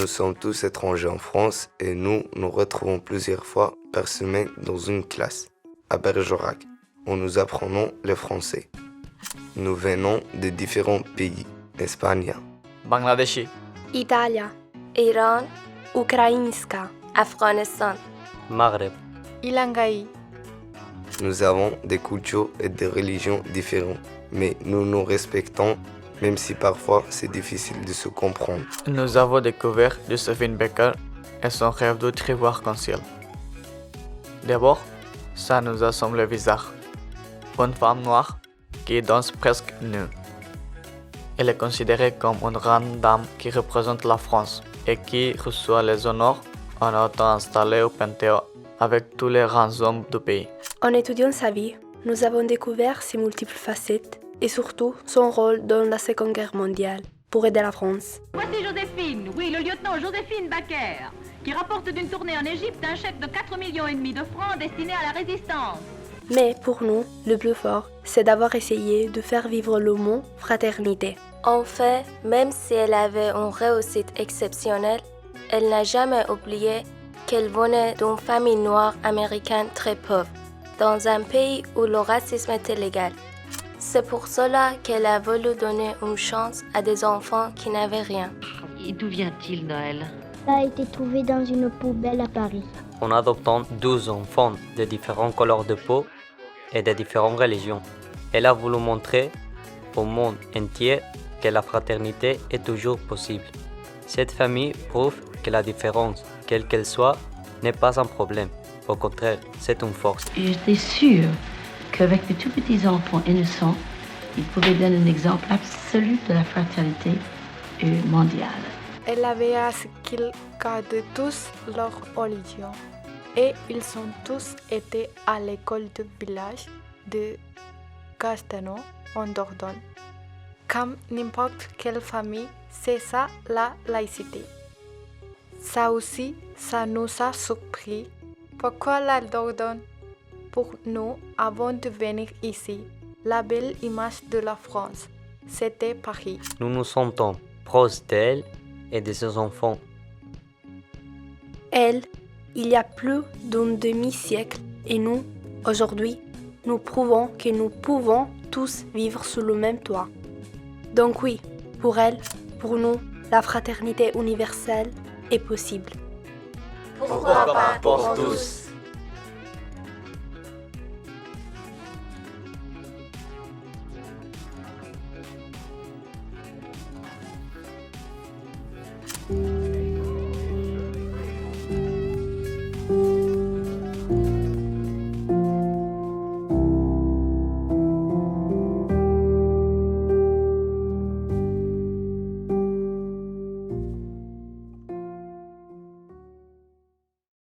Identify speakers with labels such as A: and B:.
A: Nous sommes tous étrangers en France et nous nous retrouvons plusieurs fois par semaine dans une classe, à Bergerac, où nous apprenons le français. Nous venons de différents pays, Espagne,
B: Bangladeshi,
C: Italia, Iran, Ukrainska, Afghanistan,
D: Maghreb,
E: Ilangai.
A: Nous avons des cultures et des religions différentes, mais nous nous respectons, même si parfois c'est difficile de se comprendre.
B: nous avons découvert Josephine Baker et son rêve de très arc-en-ciel. D'abord, ça nous a semblé bizarre. Une femme noire qui danse presque nue. Elle est considérée comme une grande dame qui représente la France et qui reçoit les honneurs en étant installée au Panthéon avec tous les grands hommes du pays.
C: En étudiant sa vie, nous avons découvert ses multiples facettes et surtout son rôle dans la Seconde Guerre mondiale pour aider la France.
F: Voici Joséphine, oui, le lieutenant Joséphine Baker, qui rapporte d'une tournée en Égypte un chèque de 4,5 millions de francs destiné à la résistance.
C: Mais pour nous, le plus fort, c'est d'avoir essayé de faire vivre le mot fraternité.
G: En fait, même si elle avait une réussite exceptionnelle, elle n'a jamais oublié qu'elle venait d'une famille noire américaine très pauvre, dans un pays où le racisme était légal. C'est pour cela qu'elle a voulu donner une chance à des enfants qui n'avaient rien.
F: Et d'où vient-il, Noël?
H: Ça a été trouvé dans une poubelle à Paris.
D: en adoptant 12 enfants de différentes couleurs de peau et de différentes religions. Elle a voulu montrer au monde entier que la fraternité est toujours possible. Cette famille prouve que la différence, quelle qu'elle soit, n'est pas un problème. Au contraire, c'est une force.
I: Et j'étais sûre qu'avec de tout petits enfants innocents, ils pouvaient donner un exemple absolu de la fraternité mondiale.
E: Elle avait à ce qu'ils gardent tous leur religion. Et ils ont tous été à l'école de village de Castano en Dordogne. Comme n'importe quelle famille, c'est ça la laïcité. Ça aussi, ça nous a surpris. Pourquoi la Dordogne? Pour nous, avant de venir ici, la belle image de la France, c'était Paris.
D: Nous nous sentons proches d'elle et de ses enfants.
C: Elle, il y a plus d'un demi-siècle, et nous, aujourd'hui, nous prouvons que nous pouvons tous vivre sous le même toit. Donc oui, pour elle, pour nous, la fraternité universelle est possible.
B: Pourquoi pas pour tous?
H: Thank you.